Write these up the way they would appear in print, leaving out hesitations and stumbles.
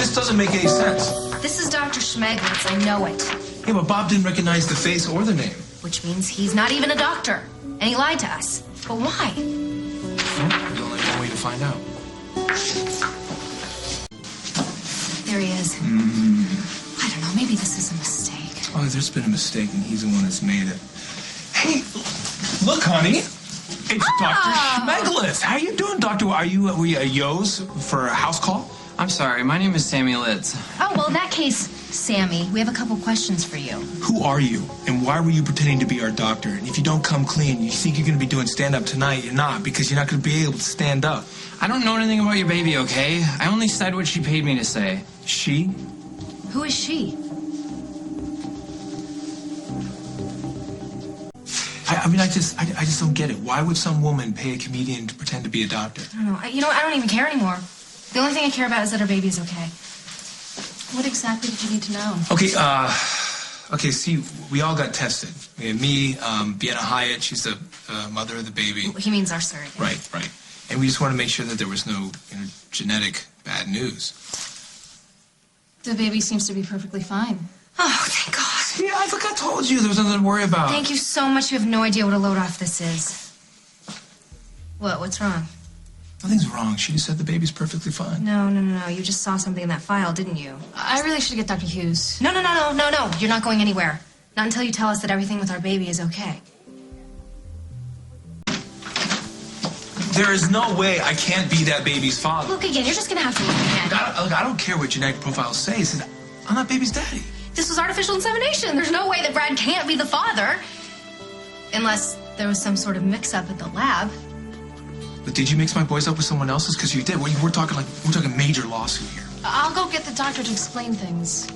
this doesn't make any sense. This is Dr. Schmeglitz, I know it. Yeah, but Bob didn't recognize the face or the name. Which means he's not even a doctor. And he lied to us. But why? Well, there's only one way to find out. There he is. I don't know, maybe this is a mistake. Oh, there's been a mistake, and he's the one that's made it. Hey, look, honey. It's Dr. Schmeglitz. How you doing, Doctor? Were you at Yo's for a house call? I'm sorry, my name is Sammy Litz. Oh, well, in that case, Sammy, we have a couple questions for you. Who are you, and why were you pretending to be our doctor? And if you don't come clean, you think you're going to be doing stand-up tonight, you're not, because you're not going to be able to stand up. I don't know anything about your baby, okay? I only said what she paid me to say. She? Who is she? I just don't get it. Why would some woman pay a comedian to pretend to be a doctor? I don't know. I don't even care anymore. The only thing I care about is that our baby's okay. What exactly did you need to know? Okay, see, we all got tested. We had me, Vienna Hyatt, she's the mother of the baby. He means our surrogate. Right. And we just want to make sure that there was no genetic bad news. The baby seems to be perfectly fine. Oh, thank God. Yeah, I think I told you there was nothing to worry about. Thank you so much. You have no idea what a load off this is. What? What's wrong? Nothing's wrong. She just said the baby's perfectly fine. No. You just saw something in that file, didn't you? I really should get Dr. Hughes. No. You're not going anywhere. Not until you tell us that everything with our baby is okay. There is no way I can't be that baby's father. Look again. You're just going to have to look again. I don't care what genetic profiles say. It says, I'm not baby's daddy. This was artificial insemination. There's no way that Brad can't be the father. Unless there was some sort of mix-up at the lab. But did you mix my boys up with someone else's? Because you did. We're talking major lawsuit here. I'll go get the doctor to explain things.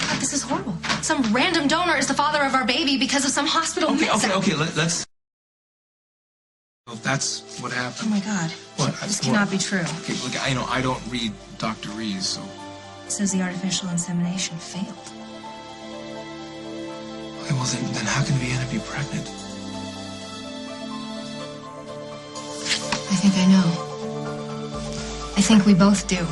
God, this is horrible. Some random donor is the father of our baby because of some hospital mix-up. Okay. Let's. Well, that's what happened. Oh my God. What? This cannot be true. Okay, look, I don't read Dr. Rees, so. It says the artificial insemination failed. Okay, well then how can Vienna be pregnant? I think I know. I think we both do.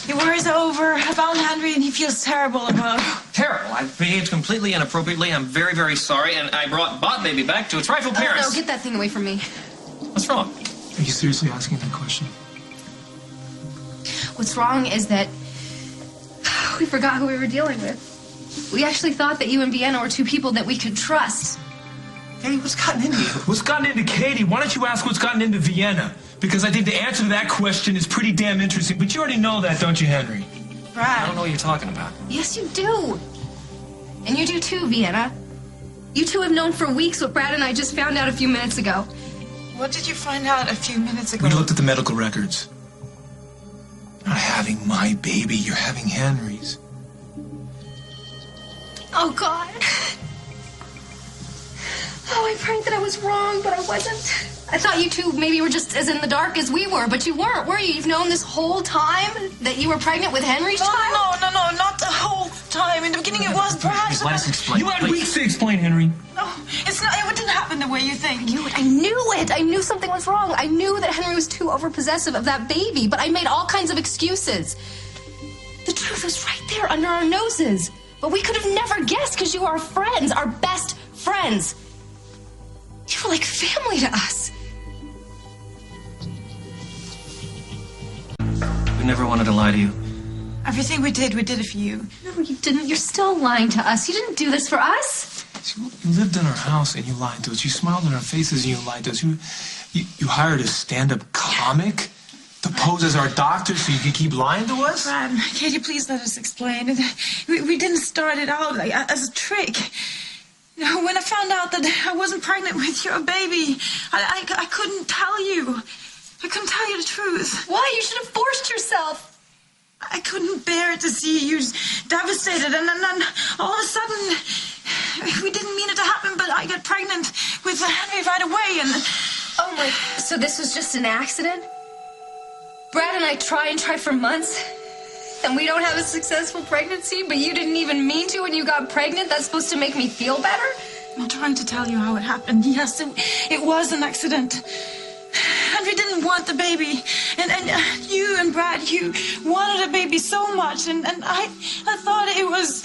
He worries over about Henry and he feels terrible about it. Terrible. I've behaved completely inappropriately. I'm very, very sorry, and I brought BotBaby back to its rightful parents. No, get that thing away from me. What's wrong? Are you seriously asking that question? What's wrong is that we forgot who we were dealing with. We actually thought that you and Vienna were two people that we could trust. Hey, what's gotten into you? What's gotten into Katie? Why don't you ask what's gotten into Vienna? Because I think the answer to that question is pretty damn interesting. But you already know that, don't you, Henry? I don't know what you're talking about. Yes, you do. And you do too, Vienna. You two have known for weeks what Brad and I just found out a few minutes ago. What did you find out a few minutes ago? We looked at the medical records. You're not having my baby, you're having Henry's. Oh, God. Oh, I prayed that I was wrong, but I wasn't. I thought you two maybe were just as in the dark as we were, but you weren't, were you? You've known this whole time that you were pregnant with Henry's child? No, not the whole time. In the beginning it was perhaps. Let us explain. You had weeks to explain, Henry. No, it's not. It didn't happen the way you think. I knew it. I knew something was wrong. I knew that Henry was too overpossessive of that baby, but I made all kinds of excuses. The truth was right there under our noses. But we could have never guessed because you are our friends, our best friends. You were like family to us. We never wanted to lie to you. Everything we did it for you. No, you didn't. You're still lying to us. You didn't do this for us. You lived in our house and you lied to us. You smiled in our faces and you lied to us. You hired a stand-up comic to pose as our doctor so you could keep lying to us? Brad, can you please let us explain? We didn't start it out as a trick. You know, when I found out that I wasn't pregnant with your baby, I couldn't tell you. I couldn't tell you the truth. Why? You should have forced yourself. I couldn't bear to see you devastated, and then all of a sudden, we didn't mean it to happen, but I got pregnant with Henry right away, and... Oh my... So this was just an accident? Brad and I tried for months. And we don't have a successful pregnancy, but you didn't even mean to and you got pregnant? That's supposed to make me feel better? I'm trying to tell you how it happened. Yes, it was an accident. Henry didn't want the baby. And you and Brad, you wanted a baby so much. And I thought it was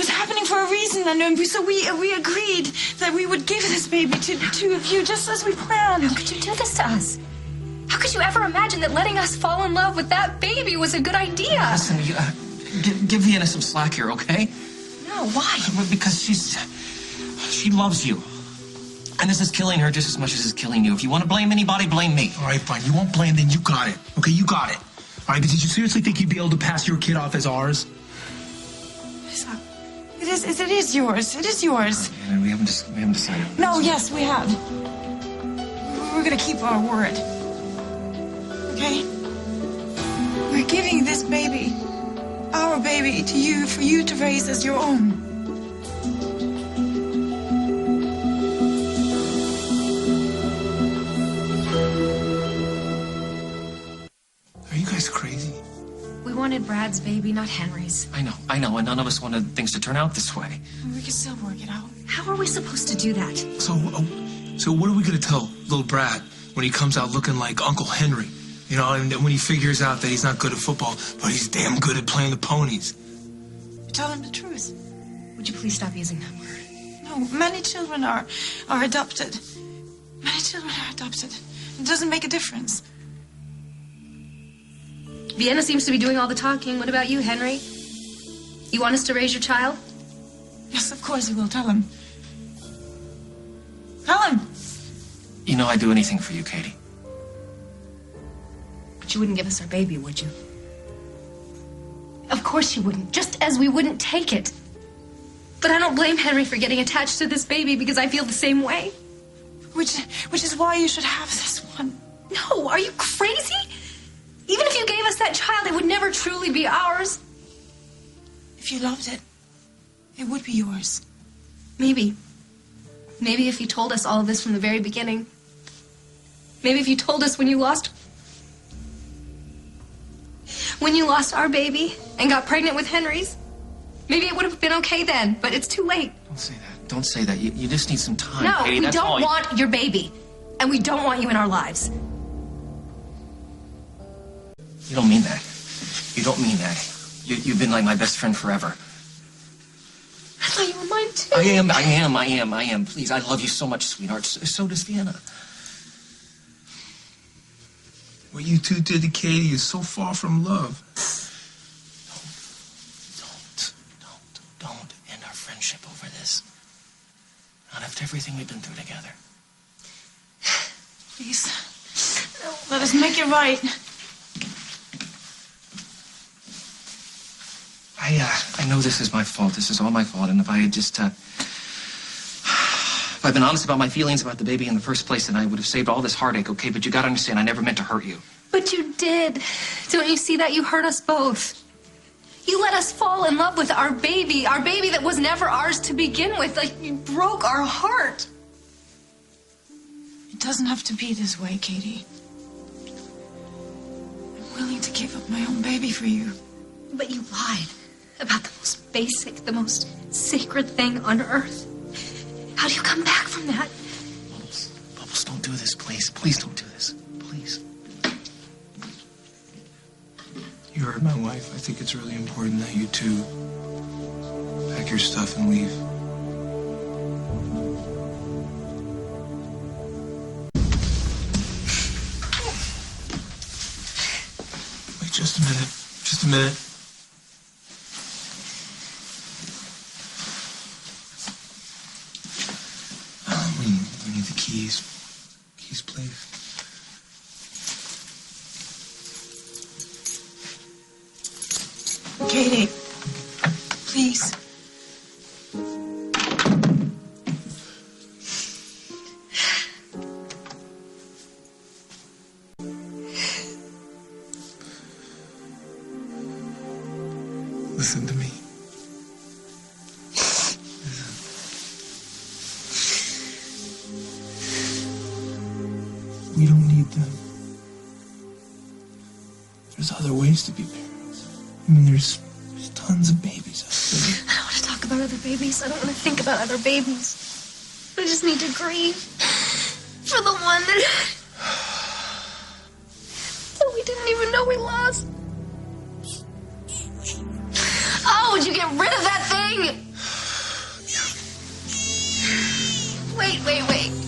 happening for a reason. And so we agreed that we would give this baby to the two of you, just as we planned. How could you do this to us? How could you ever imagine that letting us fall in love with that baby was a good idea? Listen, give Vienna some slack here, okay? No, why? Because she loves you. And this is killing her just as much as it's killing you. If you want to blame anybody, blame me. All right, fine. You won't blame, then you got it. Okay, you got it. All right, but did you seriously think you'd be able to pass your kid off as ours? It is yours. It is yours. We haven't decided. No, yes, we have. We're gonna keep our word. Okay? We're giving this baby, our baby, to you for you to raise as your own. Are you guys crazy? We wanted Brad's baby, not Henry's. I know, and none of us wanted things to turn out this way. We can still work it out. How are we supposed to do that? So what are we gonna tell little Brad when he comes out looking like Uncle Henry? You know, and when he figures out that he's not good at football, but he's damn good at playing the ponies. Tell him the truth. Would you please stop using that word? No, many children are adopted. Many children are adopted. It doesn't make a difference. Vienna seems to be doing all the talking. What about you, Henry? You want us to raise your child? Yes, of course we will. Tell him. Tell him. You know I'd do anything for you, Katie. But you wouldn't give us our baby, would you? Of course you wouldn't, just as we wouldn't take it. But I don't blame Henry for getting attached to this baby because I feel the same way. Which is why you should have this one. No, are you crazy? Even if you gave us that child, it would never truly be ours. If you loved it, it would be yours. Maybe. Maybe if you told us all of this from the very beginning. Maybe if you told us when you lost our baby and got pregnant with Henry's. Maybe it would have been okay then, but it's too late. Don't say that. Don't say that. You just need some time, No, Katie. we That's don't all want your baby. And we don't want you in our lives. You don't mean that. You don't mean that. You've been like my best friend forever. I thought you were mine too. I am. Please, I love you so much, sweetheart. So does Vienna. What you two did to Katie is so far from love. Don't end our friendship over this. Not after everything we've been through together. Please, let us make it right. I know this is my fault. This is all my fault. And if I had just, if I'd been honest about my feelings about the baby in the first place, then I would have saved all this heartache, okay? But you gotta understand, I never meant to hurt you. But you did. Don't you see that? You hurt us both. You let us fall in love with our baby that was never ours to begin with. Like, you broke our heart. It doesn't have to be this way, Katie. I'm willing to give up my own baby for you. But you lied about the most basic, the most sacred thing on earth. How do you come back from that? Bubbles, don't do this, please. Please don't do this. Please. You heard my wife. I think it's really important that you two pack your stuff and leave. Wait just a minute. Just a minute. We need the keys. Keys, please. Katie, please. Listen to me. We don't need them. There's other ways to be parents. I mean, there's tons of babies out there. I don't want to talk about other babies. I don't want to think about other babies. I just need to grieve for the one that we didn't even know we lost. Oh, would you get rid of that thing? Wait.